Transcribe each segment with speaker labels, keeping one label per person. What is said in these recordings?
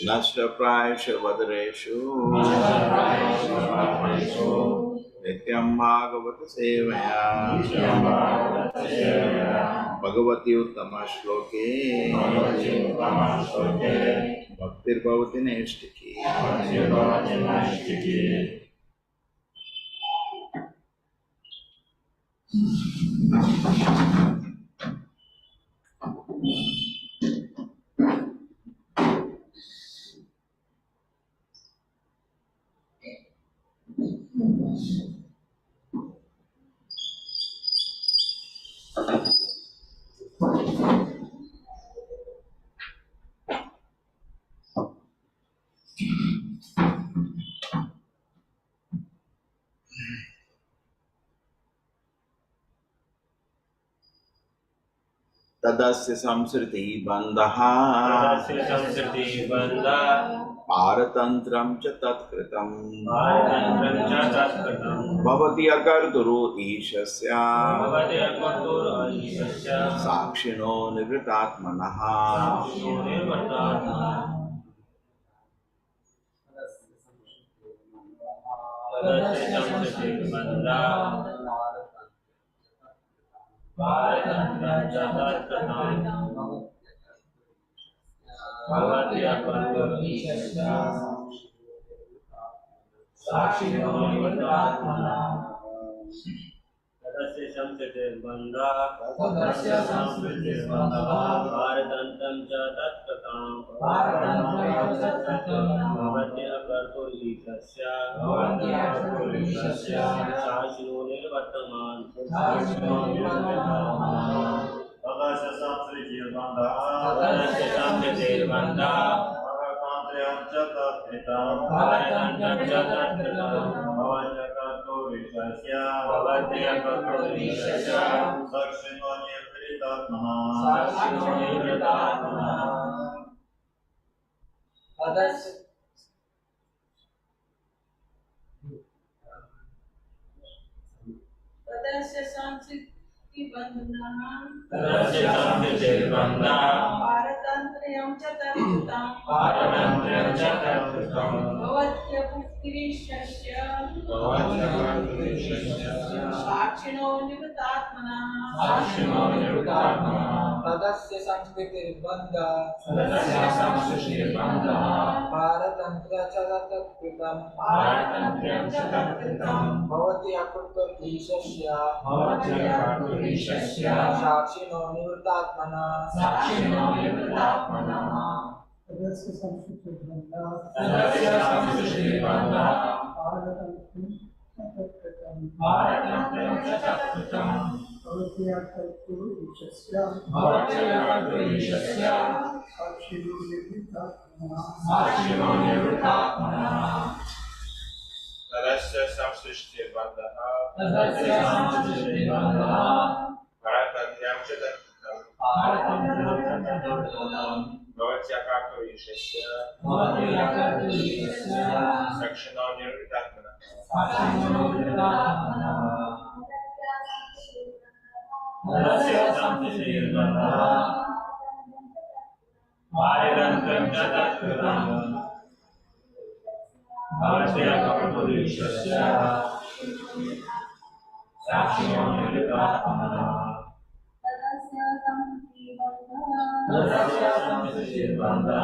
Speaker 1: Nashtaprayashu Vadareshu Nityam Bhagavata Sevaya Bhagavati Uttama Shloke Bhaktir Bhavati Nishtha. Tadasya samsriti bandhaha paratantram cha tatkritam bhavati akarduru ishasya sakshino nivritatmanaha.
Speaker 2: Tadasya samsriti bandha Bharatantam cha tatkatam Bhavati akarto ishasya Sashino nirvartaman Tadasya samsriti bandha Bharatantam cha tatkatam Bhavati akarto ishasya Sakshino nirvritatmana
Speaker 3: Tadasya samsriti bandhana Bharatantriyam cha tatkatam Bhavatya puskirishasya Sakshino nivritatmana
Speaker 4: Tadasya samskriti bandha Bharatantra cha tatkritam Bhavati akurto ishasya Sakshino nivritatmana
Speaker 5: Tadasya samskriti bandha Bharatantriyam cha tatkritam Bhavati akurto ishasya Sakshino nivritatmana
Speaker 2: Tadasya samsriti bandha Bharatantriyam cha tatkatam Bhavati akarto ishasya Sakshino nirvitatmana Tadasya samsriti bandha Bharatantriyam cha tatkatam Bhavati akarto ishasya Sakshino nirvitatmana
Speaker 3: Tadasya samsriti
Speaker 2: bandha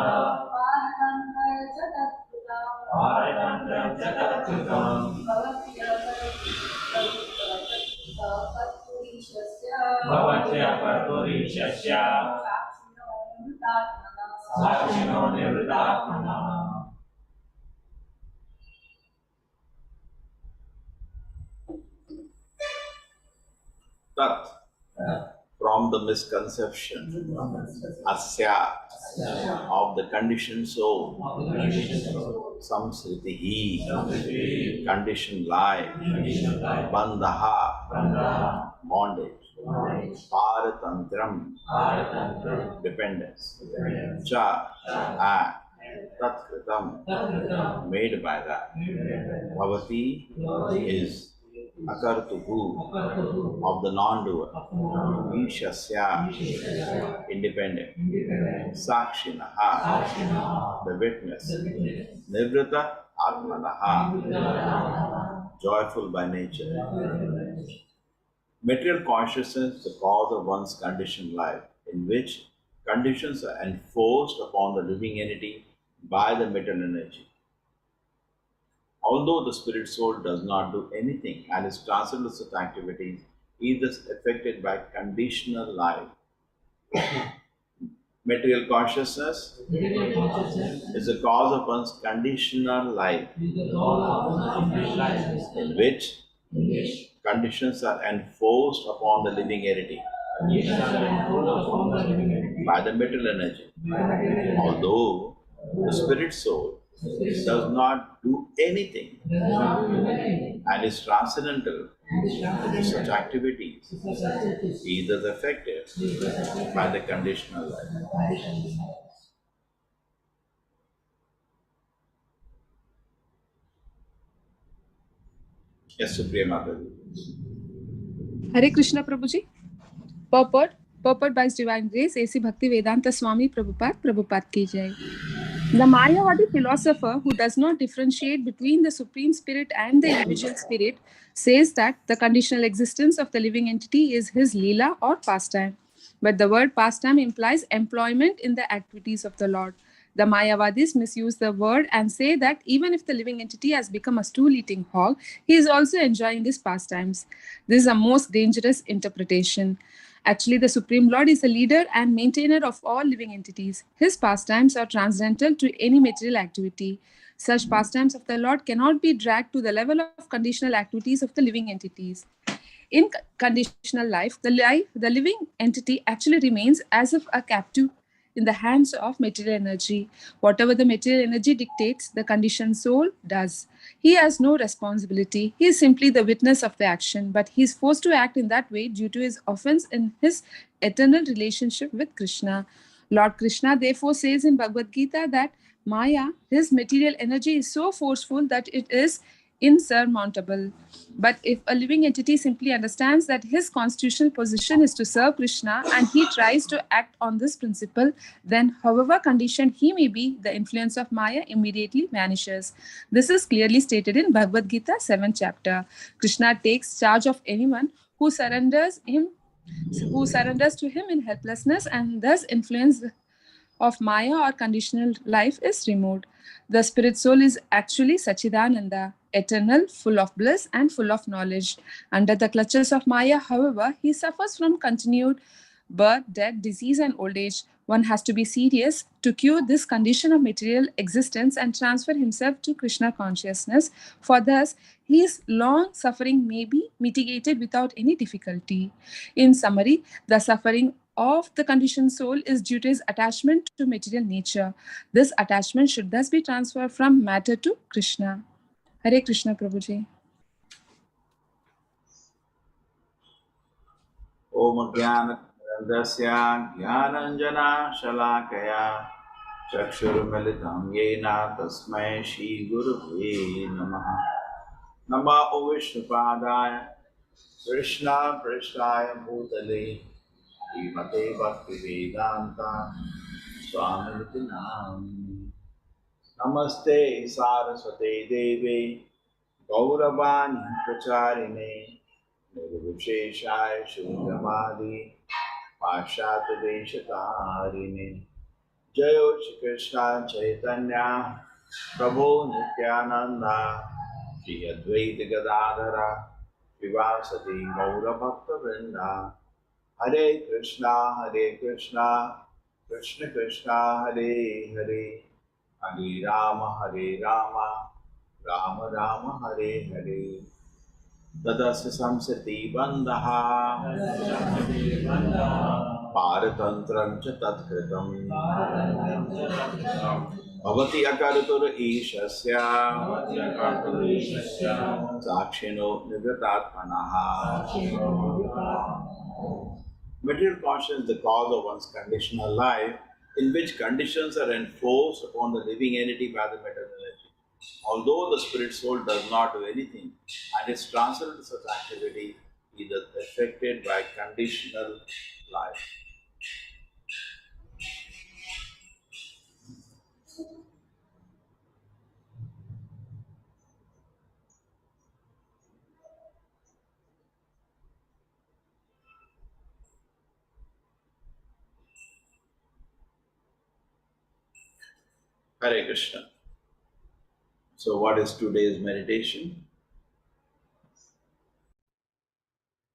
Speaker 3: Bharatantriyam cha tatkatam
Speaker 2: Bhavati akarto ishasya Sakshino nirvitatmana
Speaker 1: Tat, from the misconception, asya, of the conditioned soul, samsritihi, conditioned life, bandhaha, bondage, paratantram, dependence, cha, act, tatkritam, made by that, bhavati is akartuhu, of the non-doer, ishasya, independent, sakshinaha, the witness, nivrita atmanaha, joyful by nature. Material consciousness is the cause of one's conditioned life, in which conditions are enforced upon the living entity by the material energy. Although the spirit soul does not do anything and is transcendental such activities, it is affected by conditional life. Material consciousness is the cause of one's conditional life, in which conditions are enforced upon the living entity by the material energy. Although the spirit soul does not do anything and is transcendental to such activities, he is affected by the conditional life. Yes, Supriya Mataji.
Speaker 6: Hare Krishna Prabhuji. Purport by His Divine Grace, A.C. Bhakti Vedanta Swami Prabhupada ki jai. The Mayavadi philosopher, who does not differentiate between the Supreme Spirit and the individual spirit, says that the conditional existence of the living entity is his lila or pastime. But the word pastime implies employment in the activities of the Lord. The Mayavadis misuse the word and say that even if the living entity has become a stool-eating hog, he is also enjoying his pastimes. This is a most dangerous interpretation. Actually, the Supreme Lord is the leader and maintainer of all living entities. His pastimes are transcendental to any material activity. Such pastimes of the Lord cannot be dragged to the level of conditional activities of the living entities. In conditional life, the living entity actually remains as if a captive in the hands of material energy. Whatever the material energy dictates, the conditioned soul does. He has no responsibility. He is simply the witness of the action, but he is forced to act in that way due to his offense in his eternal relationship with Krishna. Lord Krishna therefore says in Bhagavad Gita that Maya, his material energy, is so forceful that it is insurmountable. But if a living entity simply understands that his constitutional position is to serve Krishna and he tries to act on this principle, then however conditioned he may be, the influence of Maya immediately vanishes. This is clearly stated in Bhagavad Gita 7th chapter. Krishna takes charge of anyone who surrenders to him in helplessness, and thus influence of Maya or conditional life is removed. The spirit soul is actually Sachidananda, eternal, full of bliss and full of knowledge. Under the clutches of Maya, however, he suffers from continued birth, death, disease, and old age. One has to be serious to cure this condition of material existence and transfer himself to Krishna consciousness, for thus his long suffering may be mitigated without any difficulty. In summary, the suffering of the conditioned soul is due to his attachment to material nature. This attachment should thus be transferred from matter to Krishna. Hare Krishna Prabhuji.
Speaker 1: Om Jnana Jnananjana Shalakaya Chakshurumilitam Yena Tasmai Shri Gurave Namaha. Namo Vishnupadaya Krishna Prasthaya Bhutale Srimate Bhaktivedanta Swami Nam. Namaste Saraswate Deve Gauravani Pracharine Nirvisheshaya Shundamadi Pashata Deshatarine Jayo Shri Krishna Chaitanya Prabhu Nityananda Shri Advaita Gadadhara Vivasati Gaura Bhakta Vrinda Hare Krishna Krishna Krishna Hare Hare Hare Rama Rama Rama Hare Hare Tadasya samsati bandhaha paratantram cha tatkritam bhavati akaratur ishasya sakshino nivritatmanaha. Material consciousness is the cause of one's conditional life, in which conditions are enforced upon the living entity by the material energy. although the spirit soul does not do anything, and is transferred to such activity, is affected by conditional life. Hare Krishna. So, what is today's meditation?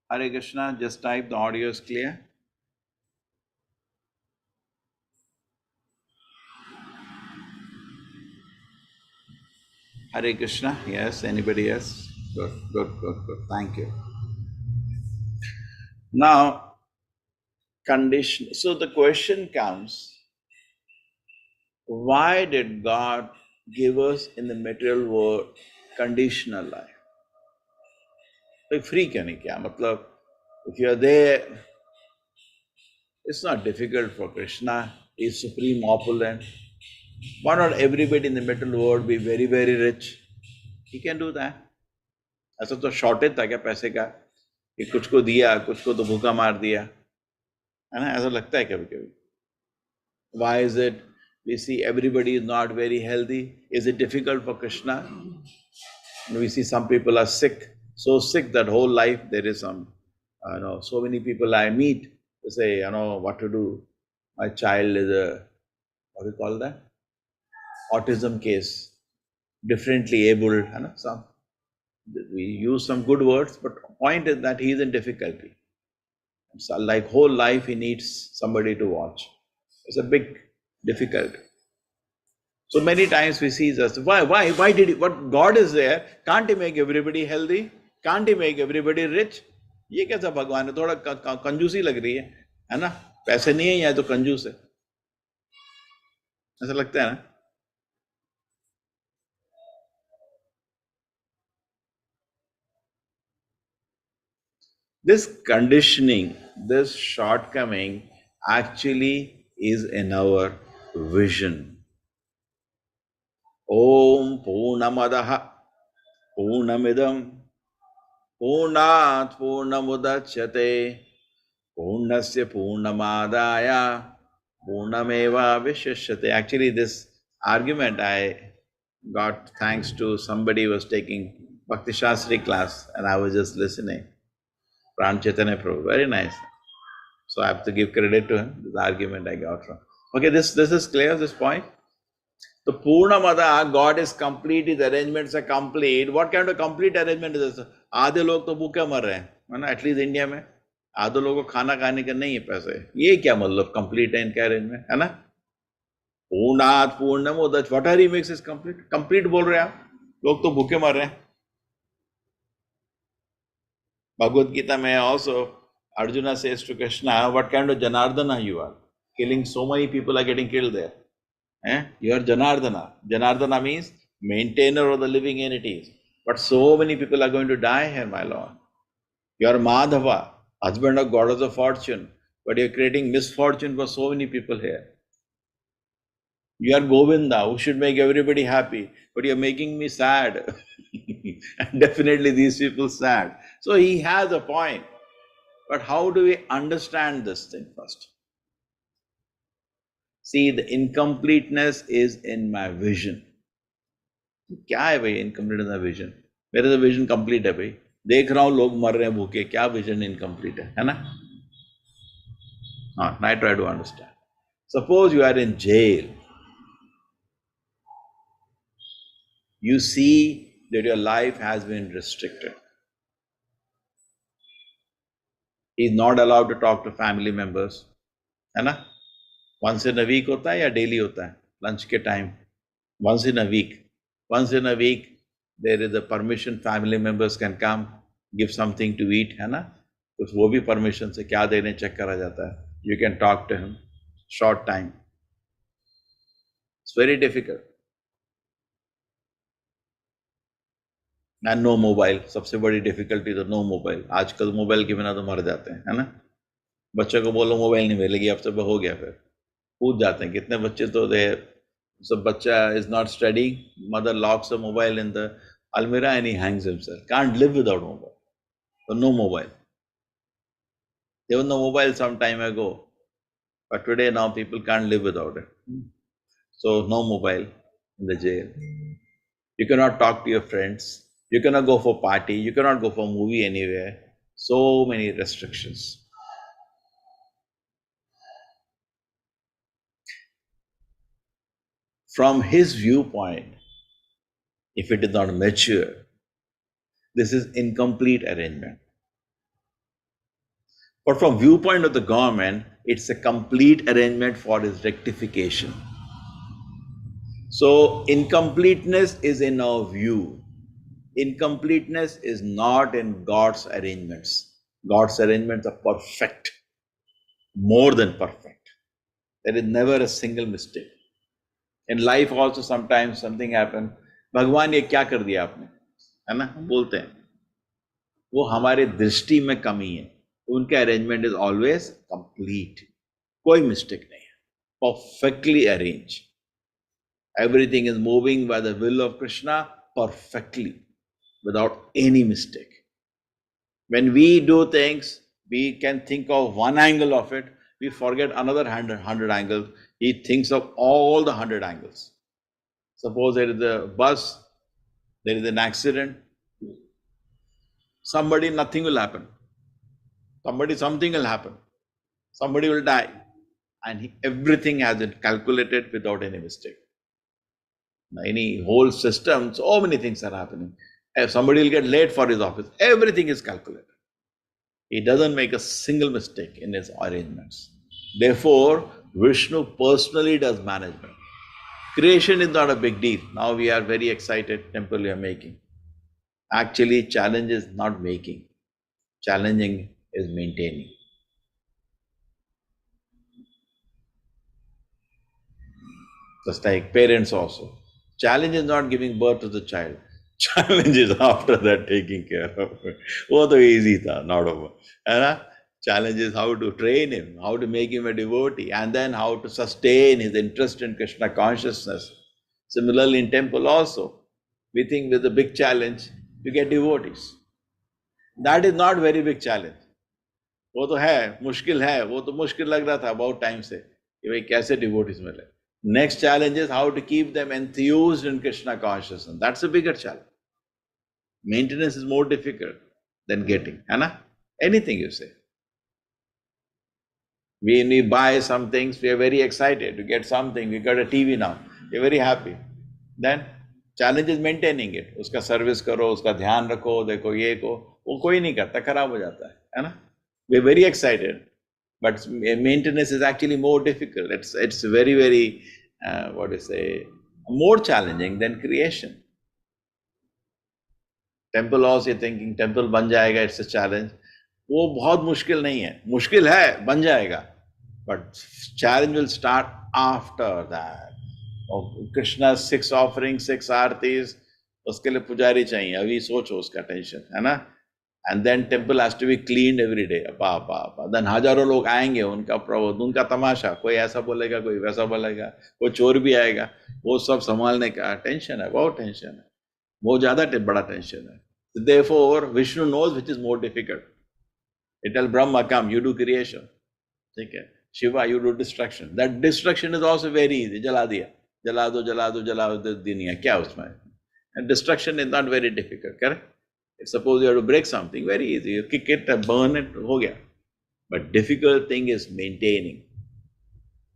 Speaker 1: Hare Krishna, just type, the audio is clear. Hare Krishna, yes, anybody else? Good, good, good, good, thank you. Now, condition. So the question comes, why did God give us in the material world conditional life? Free करने क्या मतलब, if you are there, it's not difficult for Krishna. He is supreme opulent. Why not everybody in the material world be very, very rich? He can do that. ऐसा तो shortage था क्या पैसे का कि कुछ को दिया, कुछ को तो भूखा मार दिया, है ना? ऐसा लगता है कभी कभी. Why is it we see everybody is not very healthy? Is it difficult for Krishna? We see some people are sick, so sick that whole life there is some, so many people I meet, they say, what to do. My child is a, what do you call that? Autism case, differently able, some. We use some good words, but point is that he is in difficulty. So like whole life he needs somebody to watch. It's a big difficulty. So many times we see this. Why did he, what God is there? Can't he make everybody healthy? Can't he make everybody rich? ये कैसा भगवान है? थोड़ा कंजूसी लग रही है ना? पैसे नहीं है या तो कंजूस है, ऐसा लगता है ना? This conditioning, this shortcoming actually is in our vision. Om Purnamadaha Purnamidam Purnat Purnamudachyate Purnasya Purnamadaya Purnameva Vishishyate. Actually, this argument I got thanks to somebody who was taking Bhakti Shastri class and I was just listening. Pran Chaitanya Prabhu, very nice. So I have to give credit to him, this argument I got from. Okay, this is clear, this point? The Purnamada, God is complete, his arrangements are complete. What kind of complete arrangement is this? आधे लोग तो भूखे मर रहे हैं, है ना? At least India में आधे लोगों को खाना खाने के नहीं है पैसे. ये क्या मतलब complete है इनका arrangement, है ना? पूर्णात पूर्णम उदच, whatever he makes is complete. Complete बोल रहे हैं आप, लोग तो भूखे मर रहे हैं. Bhagavad Gita में also Arjuna says to Krishna, what kind of Janardana you are? Killing so many people are getting killed there. You are Janardana. Janardana means maintainer of the living entities. But so many people are going to die here, my Lord. You are Madhava, husband of goddess of fortune. But you are creating misfortune for so many people here. You are Govinda, who should make everybody happy. But you are making me sad. And definitely these people sad. So he has a point. But how do we understand this thing first? See, the incompleteness is in my vision. क्या है भाई incomplete इन vision? मेरा तो vision complete है भाई. देख रहा हूँ लोग मर रहे हैं भूखे, क्या विजन इनकम्प्लीट है ना? हाँ, I try to understand. Suppose you are in jail. You see that your life has been restricted. He is not allowed to talk to family members, है ना? Once in a week होता है या daily होता है? Lunch के time. Once in a week. Once in a week, there is a permission, family members can come, give something to eat, है ना? कुछ वो भी permission से क्या देने check करा जाता है. You can talk to him, short time. It's very difficult. And no mobile. सबसे बड़ी difficulty तो no mobile. आजकल मोबाइल के बिना तो मर जाते हैं, है ना? बच्चों को बोलो मोबाइल नहीं मिलेगी, अब सब हो गया फिर कूद जाते हैं. कितने बच्चे तो दे So bacha is not studying, mother locks the mobile in the almirah and he hangs himself. Can't live without mobile. So no mobile. There was no mobile some time ago, but today now people can't live without it. So no mobile in the jail. You cannot talk to your friends. You cannot go for party. You cannot go for movie anywhere. So many restrictions. From his viewpoint, if it is not mature, this is incomplete arrangement. But from viewpoint of the government, it's a complete arrangement for his rectification. So incompleteness is in our view. Incompleteness is not in God's arrangements. God's arrangements are perfect, more than perfect. There is never a single mistake. In life also sometimes something happens. भगवान ये क्या कर दिया आपने, है ना, बोलते हैं. वो हमारे दृष्टि में कमी है. उनके अरेंजमेंट इज ऑलवेज कंप्लीट. कोई मिस्टेक नहीं है. Perfectly arranged. Everything is moving by the will of Krishna perfectly, without any mistake. When we do things, we can think of one angle of it, we forget another 100 angles. He thinks of all the 100 angles. Suppose there is a bus, there is an accident, nothing will happen. Something will happen. Somebody will die. And everything has been calculated without any mistake. Any whole system, so many things are happening. If somebody will get late for his office, everything is calculated. He doesn't make a single mistake in his arrangements. Therefore, Vishnu personally does management. Creation is not a big deal. Now we are very excited, temple we are making. Actually, challenge is not making. Challenging is maintaining. Just like parents also. Challenge is not giving birth to the child. Challenge is after that taking care of it. वो तो easy था, not over. है ना? Challenge is how to train him, how to make him a devotee, and then how to sustain his interest in Krishna consciousness. Similarly, in temple also, we think with a big challenge, you get devotees. That is not very big challenge. वो तो है, मुश्किल है, वो तो मुश्किल लग रहा था बहुत टाइम से कि भाई कैसे devotees मिले. Next challenge is how to keep them enthused in Krishna consciousness. That's a bigger challenge. Maintenance is more difficult than getting. Anna? Anything you say. When we buy some things, we are very excited to get something. We got a TV now. We are very happy. Then challenge is maintaining it. Uska service karo, uska dhyan rakho, dekho ye ko. वो कोई नहीं करता, खराब हो जाता है ना? We are very excited. But maintenance is actually more difficult. It's very, very, more challenging than creation. Temple also you're thinking, temple बन जाएगा, it's a challenge. वो बहुत मुश्किल नहीं है. मुश्किल है, बन जाएगा. But challenge will start after that. Krishna's 6 offerings, 6 aartis, उसके लिए पुजारी चाहिए. अभी सोचो उसका टेंशन, है ना? And then temple has to be cleaned every day. Then हजारों लोग आएंगे, उनका प्रवोध, उनका तमाशा, कोई ऐसा बोलेगा, कोई वैसा बोलेगा, कोई चोर भी आएगा, वो सब संभालने का टेंशन है, बहुत टेंशन है, बहुत ज़्यादा बड़ा टेंशन है. Therefore, Vishnu knows which is more difficult. He tells Brahma, come, you do creation. ठीक है? Shiva, you do destruction. That destruction is also very easy. जला दिया, जला दो दुनिया, क्या उसमें? And destruction is not very difficult, correct? Suppose you have to break something, very easy. You kick it, burn it, ho gaya. But difficult thing is maintaining.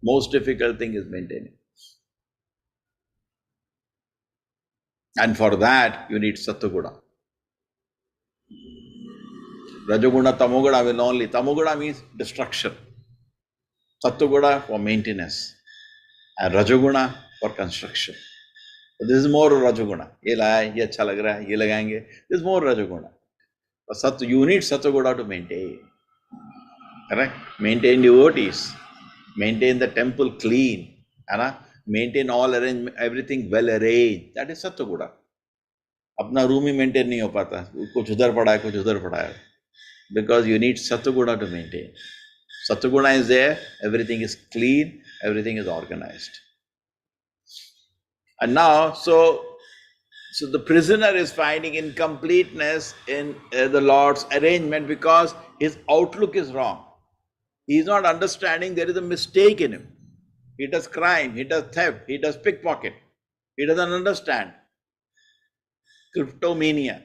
Speaker 1: Most difficult thing is maintaining. And for that, you need Sattva-guna. Rajoguna, Tamoguna will only. Tamoguna means destruction. Sattva-guna for maintenance. And Rajoguna for construction. So this is more Rajoguna. ये लाया, ये अच्छा लग रहा है, ये लगाएंगे. This is more Rajoguna. But you need Sattva-guna to maintain. Correct? Maintain devotees. Maintain the temple clean. Maintain all arrangement, everything well arranged. That is Sattva-guna. अपना रूम ही मेंटेन नहीं हो पाता, कुछ उधर पड़ा है, कुछ उधर पड़ा है. Because you need Sattva-guna to maintain. Sattva-guna is there, everything is clean, everything is organized. And now, so the prisoner is finding incompleteness in the Lord's arrangement because his outlook is wrong. He is not understanding there is a mistake in him. He does crime, he does theft, he does pickpocket. He doesn't understand. Kleptomania.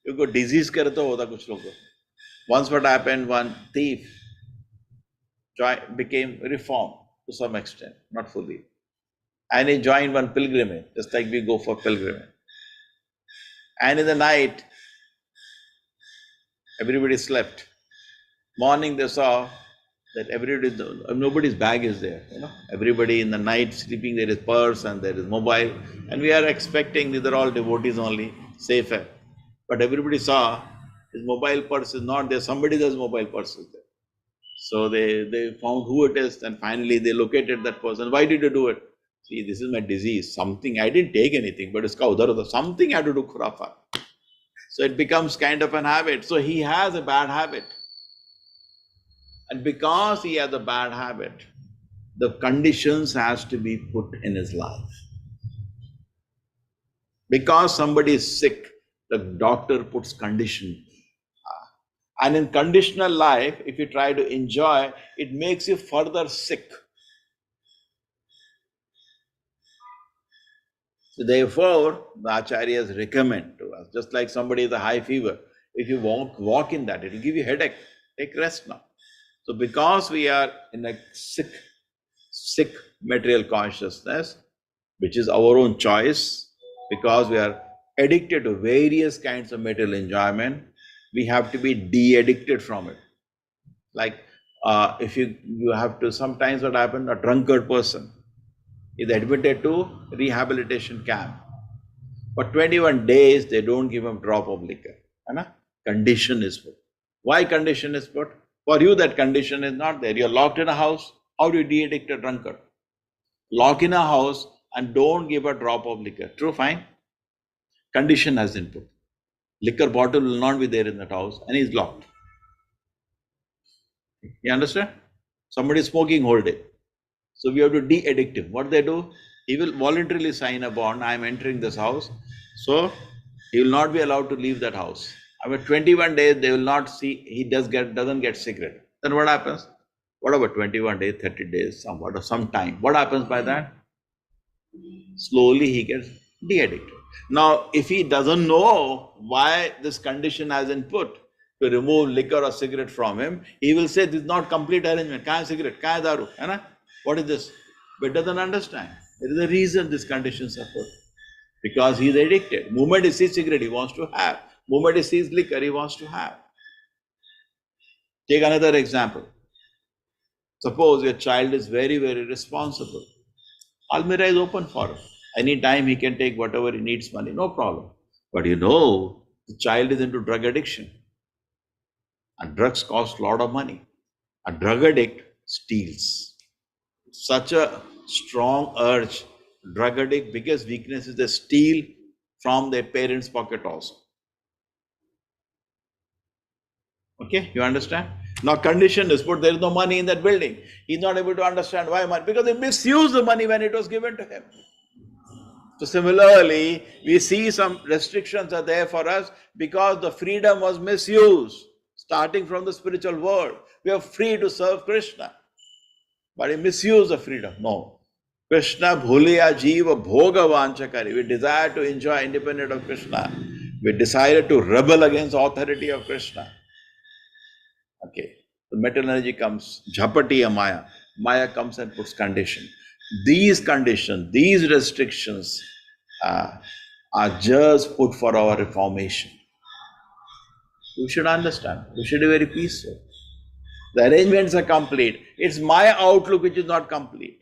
Speaker 1: Because disease karta hota kuch log. Once what happened, one thief became reformed to some extent, not fully. And he joined one pilgrimage, just like we go for pilgrimage. And in the night, everybody slept. Morning they saw that nobody's bag is there. Everybody in the night sleeping, there is purse and there is mobile. And we are expecting these are all devotees only, safer. But everybody saw his mobile purse is not there, somebody else's mobile purse is there. So they found who it is, and finally they located that person. Why did you do it? See, this is my disease. Something, I didn't take anything, but it's something I had to do khurafa. So it becomes kind of an habit. So he has a bad habit. And because he has a bad habit, the conditions has to be put in his life. Because somebody is sick, the doctor puts condition. And in conditional life, if you try to enjoy, it makes you further sick. So therefore, the acharyas recommend to us, just like somebody has a high fever, if you walk in that, it will give you headache. Take rest now. So because we are in a sick material consciousness, which is our own choice, because we are addicted to various kinds of material enjoyment, we have to be de-addicted from it. Like if you have to, sometimes what happens, a drunkard person is admitted to rehabilitation camp. For 21 days, they don't give him a drop of liquor. Condition is put. Why condition is put? For you, that condition is not there. You're locked in a house. How do you de-addict a drunkard? Lock in a house and don't give a drop of liquor. True, fine. Condition has been put. Liquor bottle will not be there in that house and he's locked. You understand? Somebody is smoking whole day. So we have to de-addict him. What they do? He will voluntarily sign a bond. I am entering this house. So he will not be allowed to leave that house. After 21 days, they will not see, he doesn't get cigarette. Then what happens? What about 21 days, 30 days, some time? What happens by that? Slowly he gets de-addicted. Now, if he doesn't know why this condition has been put to remove liquor or cigarette from him, he will say, this is not complete arrangement. Kya cigarette? Kya daru? What is this? But doesn't understand. There is a reason these conditions are put. Because he is addicted. Moment he sees cigarette, he wants to have. Moment he sees liquor, he wants to have. Take another example. Suppose your child is very, very responsible. Almirah is open for him. Anytime he can take whatever he needs money, no problem. But the child is into drug addiction. And drugs cost a lot of money. A drug addict steals. Such a strong urge. Drug addict, biggest weakness is they steal from their parents' pocket also. Okay, you understand? Now condition is put, there is no money in that building. He's not able to understand why money, because they misused the money when it was given to him. So similarly, we see some restrictions are there for us because the freedom was misused. Starting from the spiritual world, we are free to serve Krishna. But he misused the freedom. No. Krishna bhuliya jiva bhoga vanchakari. We desire to enjoy independent of Krishna. We decided to rebel against the authority of Krishna. Okay. The material energy comes, jhapatiya maya. Maya comes and puts condition. These conditions, these restrictions are just put for our reformation. You should understand. You should be very peaceful. The arrangements are complete. It's my outlook which is not complete.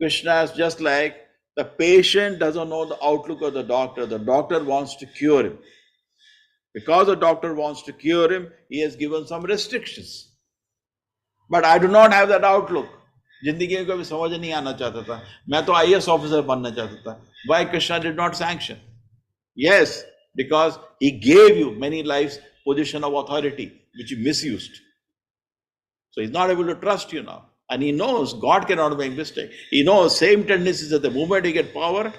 Speaker 1: Krishna is just like the patient doesn't know the outlook of the doctor. The doctor wants to cure him. Because the doctor wants to cure him, he has given some restrictions. But I do not have that outlook. जिंदगी में कभी समझ नहीं आना चाहता था. मैं तो IAS officer बनना चाहता था. Why Krishna did not sanction? Yes, because he gave you many lives position of authority which you misused. So he's not able to trust you now. And he knows God cannot make mistake. He knows same tendencies at the moment you get power,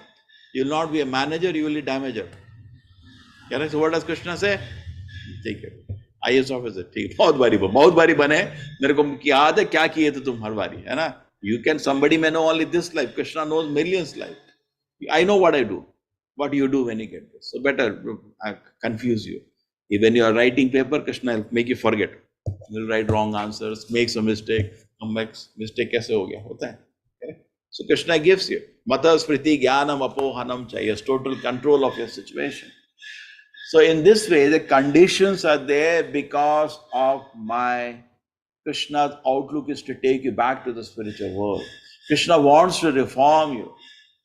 Speaker 1: You will not be a manager, you will be damager. Correct? So what does Krishna say? ठीक है, IAS officer, ठीक है, बहुत बारी बने, मेरे को याद है क्या किए थे तुम हर बारी, है ना? Somebody may know only this life, Krishna knows millions life. I know what I do, what you do when you get this. So better confuse you. When you are writing paper, Krishna will make you forget. You will write wrong answers, make some mistake, come back, mistake कैसे हो गया, होता है. Okay? So Krishna gives you Mata Smriti Jnanam Apohanam Cha, yes, total control of your situation. So in this way, the conditions are there because of my Krishna's outlook is to take you back to the spiritual world. Krishna wants to reform you.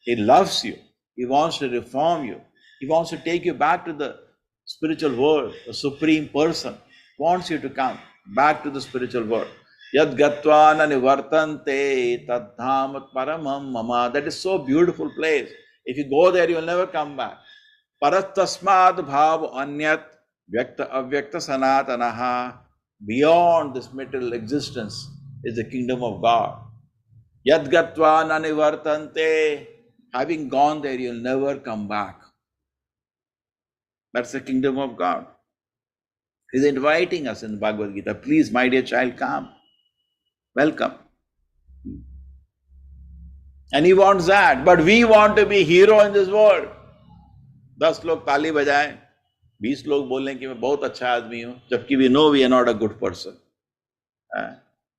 Speaker 1: He loves you. He wants to reform you. He wants to take you back to the spiritual world. The Supreme Person wants you to come back to the spiritual world. Yad gatvana nivartante tadham paramam mama. That is so beautiful place. If you go there, you will never come back. Parastasmad bhav anyat vyakta avyakta sanatanaha. Beyond this material existence is the kingdom of God. Yad gatva nanivartante. Having gone there, you'll never come back. That's the kingdom of God. He's inviting us in Bhagavad Gita. Please, my dear child, come. Welcome. And he wants that. But we want to be hero in this world. 10 लोग ताली बजाएं, 20 लोग बोलें कि मैं बहुत अच्छा आदमी हूं, जबकि we know we are not a good person.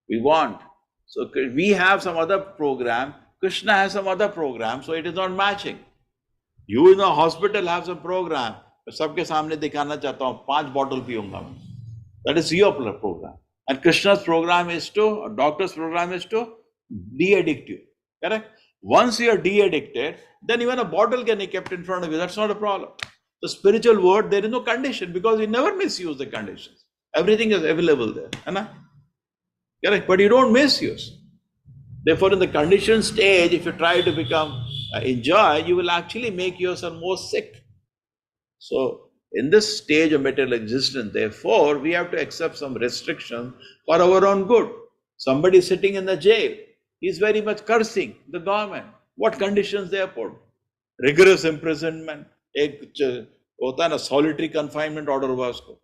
Speaker 1: We want. So we have some other program, Krishna has some other program, so it is not matching. You in the hospital have some program. मैं सबके सामने दिखाना चाहता हूँ 5 bottle पीऊंगा मैं. That is your program. And Krishna's program is to, or doctor's program is to de-addict you. Correct? Once you are de-addicted, then even a bottle can be kept in front of you. That's not a problem. The spiritual world, there is no condition because you never misuse the conditions. Everything is available there. Correct? But you don't misuse. Therefore, in the conditioned stage, if you try to become enjoy, you will actually make yourself more sick. So, in this stage of material existence, therefore, we have to accept some restrictions for our own good. Somebody sitting in the jail, he is very much cursing the government. What conditions they have put? Rigorous imprisonment. एक होता है ना solitary confinement order हुआ उसको.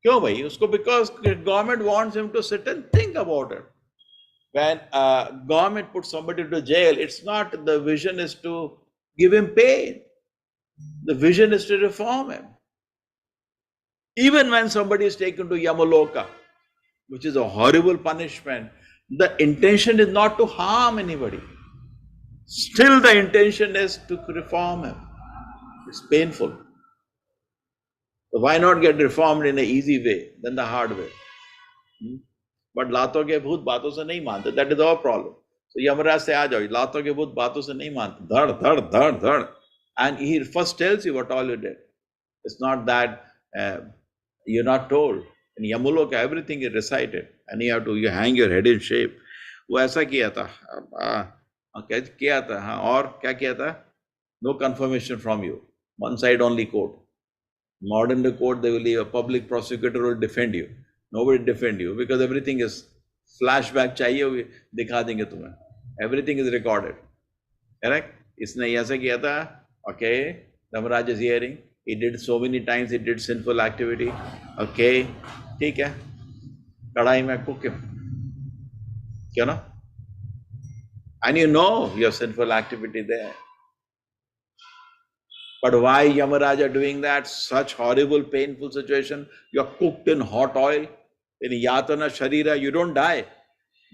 Speaker 1: क्यों भाई? उसको because government wants him to sit and think about it. When government puts somebody to jail, it's not the vision is to give him pain. The vision is to reform him. Even when somebody is taken to Yamaloka, which is a horrible punishment, the intention is not to harm anybody. Still the intention is to reform him. It's painful. So why not get reformed in an easy way than the hard way? But लातों के भूत बातों से नहीं मानते. That is our problem. So Yamraj से आ जाओ. लातों के भूत बातों से नहीं मानते. धड़ धड़ धड़ धड़. And he first tells you what all you did. It's not that you're not told. In Yamaloka, everything is recited. And you hang your head in shape. वो ऐसा किया था. किया था. हाँ, और क्या किया था? No confirmation from you. One side only court. Modern court, they will leave a public prosecutor will defend you. Nobody defend you because everything is flashback चाहिए दिखा देंगे तुम्हें. Everything is recorded. Correct? इसने ऐसा किया था. Okay, Dhamaraj is hearing. He did so many times. He did sinful activity. Okay, ठीक है. कढ़ाई में cook him. क्यों ना? And you know your sinful activity there. But why Yamaraj are doing that? Such horrible, painful situation. You are cooked in hot oil. In Yatana Sharira, you don't die.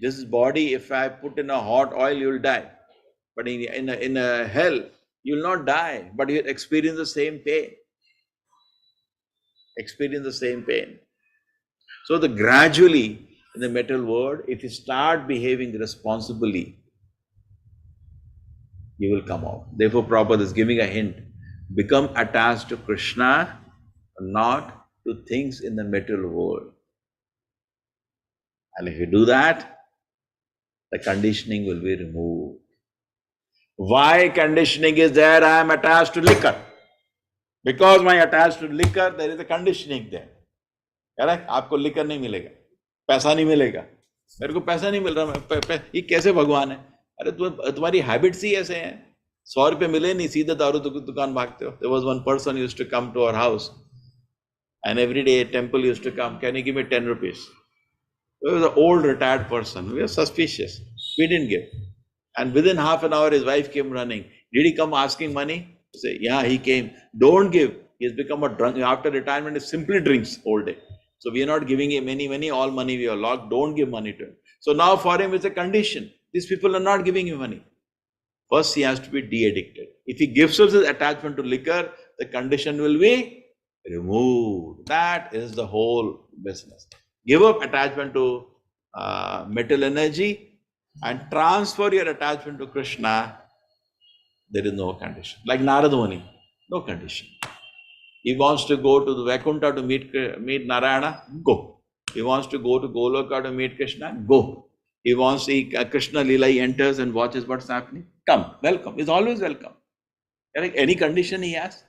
Speaker 1: This body, if I put in a hot oil, you will die. But in a hell, you will not die, but you experience the same pain. Experience the same pain. So gradually, in the material world, if you start behaving responsibly, you will come out. Therefore, Prabhupada is giving a hint. Become attached to Krishna, not to things in the material world. And if you do that, the conditioning will be removed. Why conditioning is there? I am attached to liquor. Because I am attached to liquor, there is a conditioning there. Correct? आपको liquor नहीं मिलेगा, पैसा नहीं मिलेगा. मेरे को पैसा नहीं मिल रहा, ये कैसे भगवान है? अरे तुम्हारी हैबिट्स ही ऐसे हैं. 100 रुपये मिले नहीं, सीधे दारू दुकान भागते हो. There was one person used to come to our house, and every day a temple used to come. Can you give me 10 rupees? He was an old retired person. We were suspicious. We didn't give. And within half an hour, his wife came running. Did he come asking money? Say, yeah, he came. Don't give. He has become a drunk. After retirement, he simply drinks all day. So we are not giving him any, all money we are locked. Don't give money to him. So now for him, it's a condition. These people are not giving him money. First, he has to be de-addicted. If he gives us his attachment to liquor, the condition will be removed. That is the whole business. Give up attachment to metal energy and transfer your attachment to Krishna. There is no condition. Like Narada Muni, no condition. He wants to go to the Vaikuntha to meet Narayana, go. He wants to go to Goloka to meet Krishna, go. He wants to see Krishna Leela, he enters and watches what's happening. Come, welcome. He's always welcome. Any condition he has.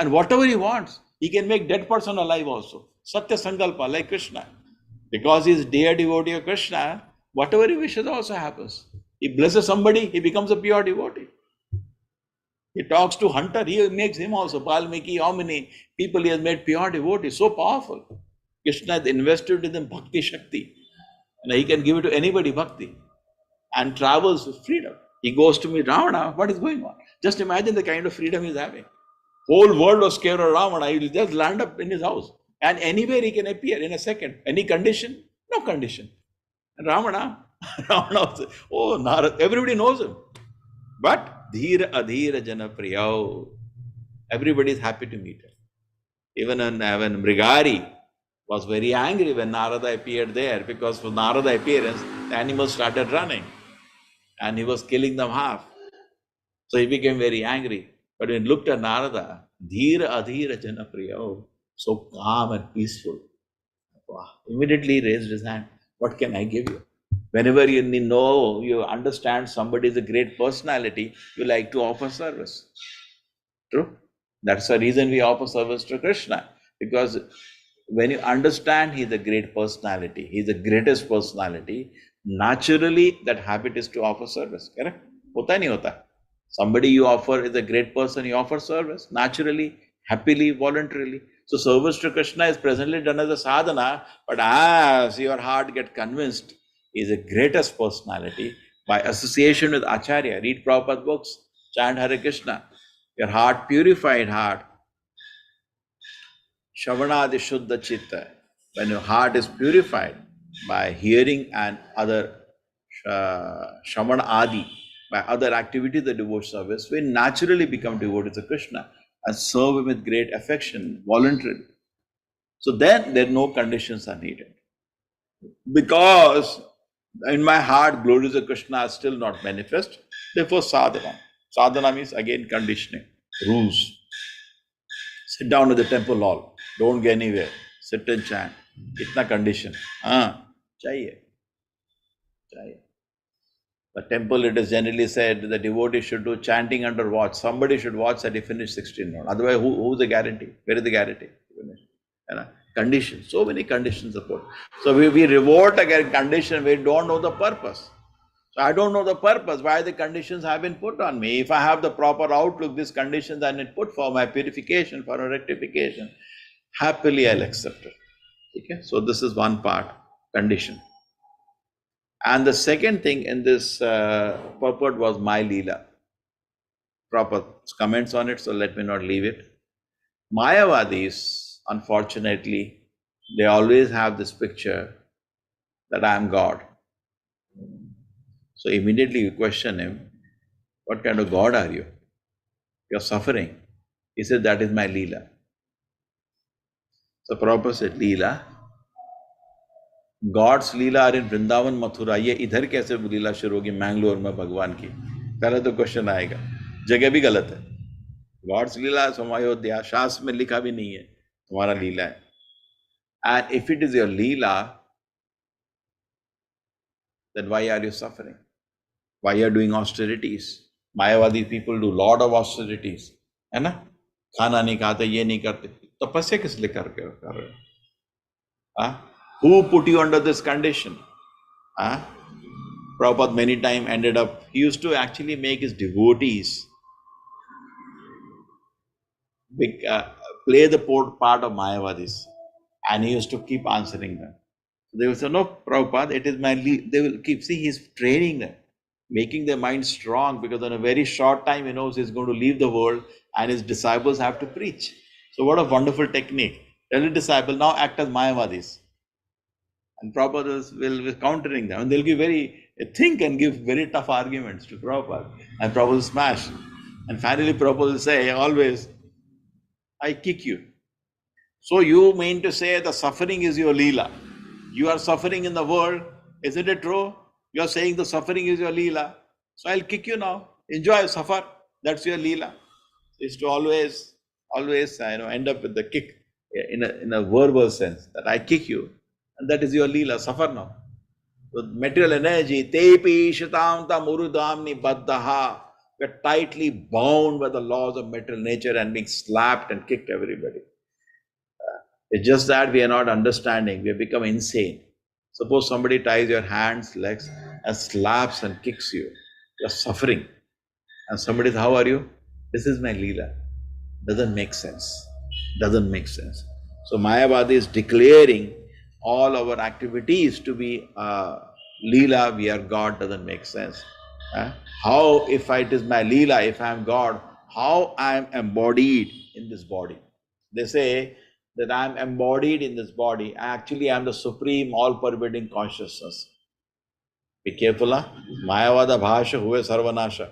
Speaker 1: And whatever he wants, he can make dead person alive also. Satya Sankalpa, like Krishna. Because he is dear devotee of Krishna, whatever he wishes also happens. He blesses somebody, he becomes a pure devotee. He talks to hunter, he makes him also. Valmiki, how many people he has made pure devotees, so powerful. Krishna has invested in them bhakti shakti. And he can give it to anybody bhakti. And travels with freedom. He goes to meet Ravana, what is going on? Just imagine the kind of freedom he's having. Whole world was scared of Ravana, he will just land up in his house. And anywhere he can appear in a second. Any condition? No condition. And Ravana oh, Narad, everybody knows him. But Dhira Adhira Jana Priyau, everybody is happy to meet him. Even when Mrigari was very angry when Narada appeared there, because for Narada appearance, the animals started running and he was killing them half. So he became very angry. But when he looked at Narada, Dhira Adhira Jana Priyau, so calm and peaceful. Immediately raised his hand. What can I give you? Whenever you know, you understand somebody is a great personality, you like to offer service. True? That's the reason we offer service to Krishna. Because when you understand he is a great personality, he is the greatest personality, naturally that habit is to offer service. Correct? Hota nahi hota. Somebody you offer is a great person, you offer service. Naturally, happily, voluntarily. So service to Krishna is presently done as a sadhana, but as your heart gets convinced, he is the greatest personality, by association with Acharya, read Prabhupada books, chant Hare Krishna, your heart, purified heart, Shavanadi Shuddha Chitta, when your heart is purified by hearing and other Shamana Adi, by other activities the devote service, we naturally become devotees of Krishna and serve him with great affection, voluntarily. So then there are no conditions are needed. Because in my heart, glories of Krishna are still not manifest, therefore sadhana. Sadhana means again conditioning, rules. Sit down at the temple hall, don't go anywhere, sit and chant. Itna condition. Chahiye. The temple, it is generally said, the devotee should do chanting under watch. Somebody should watch that he finished 16 rounds. Otherwise, who's the guarantee? Where is the guarantee? Conditions. So many conditions are put. So we reward against condition, we don't know the purpose. So I don't know the purpose, why the conditions have been put on me. If I have the proper outlook, these conditions have been put for my purification, for a rectification. Happily I'll accept it. Okay? So this is one part, condition. And the second thing in this purport was my Leela. Proper comments on it, so let me not leave it. Mayavadis, unfortunately, they always have this picture that I am God. So immediately you question him, what kind of God are you? You're suffering. He said, that is my Leela. So Prabhupada said, Leela? God's Leela are in Vrindavan, Mathura. ये इधर कैसे लीला शुरू होगी मैंगलोर में भगवान की? पहले तो क्वेश्चन आएगा. जगह भी गलत है. God's Leela is from Ayodhya. शास्त्र में लिखा भी नहीं है तुम्हारा लीला है. And if it is your Leela, then why are you suffering? Why are you doing austerities? Mayavadi people do lot of austerities. है ना? खाना नहीं खाते, ये नहीं करते. तपस्या किस लिए कर रहे हो? Who put you under this condition? Prabhupada many times ended up, he used to actually make his devotees play the part of Mayavadis, and he used to keep answering them. They will say, no, Prabhupada, it is my they will keep, see, he's training them, making their mind strong, because in a very short time he knows he's going to leave the world and his disciples have to preach. So what a wonderful technique. Tell the disciple, now act as Mayavadis. And Prabhupada will be countering them, and they'll give think and give very tough arguments to Prabhupada. And Prabhupada will smash. And finally Prabhupada will say, always, I kick you. So you mean to say the suffering is your Leela. You are suffering in the world, isn't it true? You are saying the suffering is your Leela. So I'll kick you now. Enjoy, suffer. That's your Leela. It's to always end up with the kick in a verbal sense, that I kick you. And that is your Leela, suffer now. With material energy, tepi shatam tam urudamni baddaha. We're tightly bound by the laws of material nature and being slapped and kicked everybody. It's just that we are not understanding. We have become insane. Suppose somebody ties your hands, legs, and slaps and kicks you. You're suffering. And somebody says, how are you? This is my Leela. Doesn't make sense. Doesn't make sense. So Mayavadi is declaring all our activities to be Leela, we are God, doesn't make sense. How, if it is my Leela, if I am God, how I am embodied in this body? They say that I am embodied in this body. Actually, I am the supreme, all-pervading consciousness. Be careful, huh? Mayavada bhasha huve sarvanasha.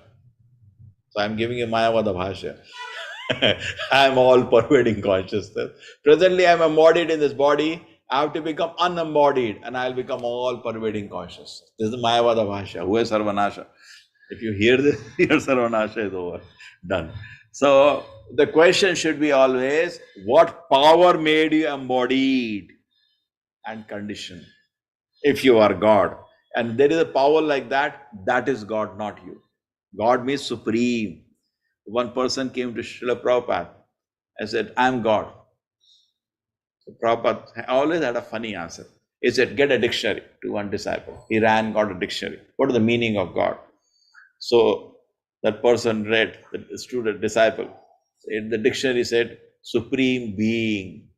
Speaker 1: So I am giving you Mayavada bhasha. I am all-pervading consciousness. Presently, I am embodied in this body. I have to become unembodied, and I will become all-pervading consciousness. This is Mayavada bhasha, huve sarvanasha. If you hear this, your sarvanasha is over. Done. So the question should be always, what power made you embodied and conditioned? If you are God, and there is a power like that, that is God, not you. God means supreme. One person came to Srila Prabhupada and said, I am God. So Prabhupada always had a funny answer. He said, get a dictionary to one disciple. He ran, got a dictionary. What is the meaning of God? So that person read, the student, disciple. In the dictionary said, supreme being.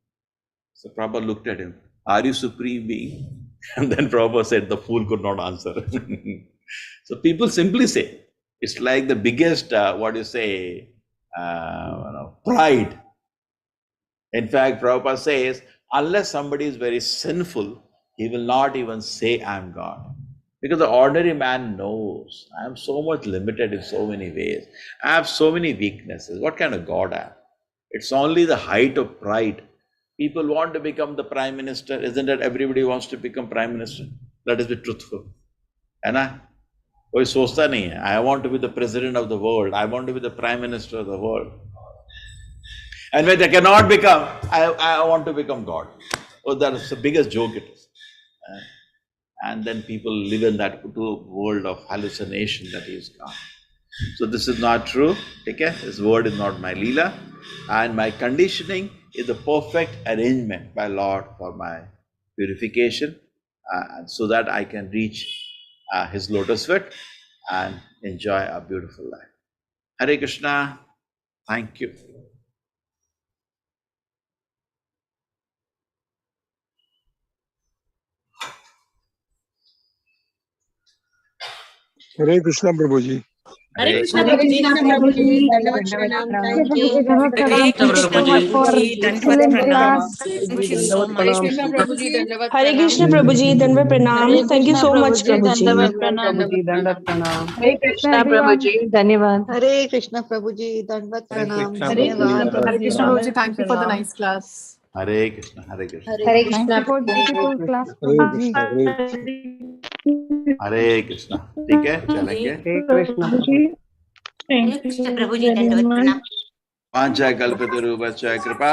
Speaker 1: So Prabhupada looked at him, are you supreme being? And then Prabhupada said, the fool could not answer. So people simply say, it's like the biggest, pride. In fact, Prabhupada says, unless somebody is very sinful, he will not even say, I am God. Because the ordinary man knows, I am so much limited in so many ways. I have so many weaknesses. What kind of God I am? It's only the height of pride. People want to become the prime minister. Isn't it? Everybody wants to become prime minister. Let us be truthful. And कोई सोचता नहीं है, I want to be the president of the world. I want to be the prime minister of the world. And when they cannot become, I want to become God. Oh, that is the biggest joke it is. And then people live in that world of hallucination that he is God. So this is not true. Okay? This word is not my Leela. And my conditioning is the perfect arrangement by Lord for my purification, so that I can reach his lotus feet and enjoy a beautiful life. Hare Krishna. Thank you.
Speaker 5: Hare Krishna Prabhuji.
Speaker 6: Hare Krishna
Speaker 3: Hare
Speaker 6: Prabhuji.
Speaker 3: Krishna Prabhuji, Dandavat Pranam. Thank you.
Speaker 7: Hare Krishna Prabhuji, Dandavat Pranam. Thank you so much.
Speaker 6: Hare Krishna Prabhuji, Dandavat
Speaker 8: Hare
Speaker 6: Pranam.
Speaker 8: Krishna Prabhuji, Dandavat Pranam. Thank you so much, Prabhuji.
Speaker 7: Prabhuji, Dandavat Pranam.
Speaker 9: Hare Krishna Prabhuji, Dhanyavad.
Speaker 10: Hare Krishna Prabhuji, Dandavat Pranam.
Speaker 6: Hare Krishna Prabhuji, thank you for the nice class.
Speaker 1: Hare Krishna. Hare Krishna.
Speaker 9: Hare Krishna for beautiful class.
Speaker 5: Hare Krishna.
Speaker 1: Hare Krishna. ठीक है, चलेंगे.
Speaker 7: Hare Krishna Prabhuji.
Speaker 9: Hare Krishna Prabhuji, Dandavat Pranam.
Speaker 1: पांच कल्पतरुभ्यश्च कृपा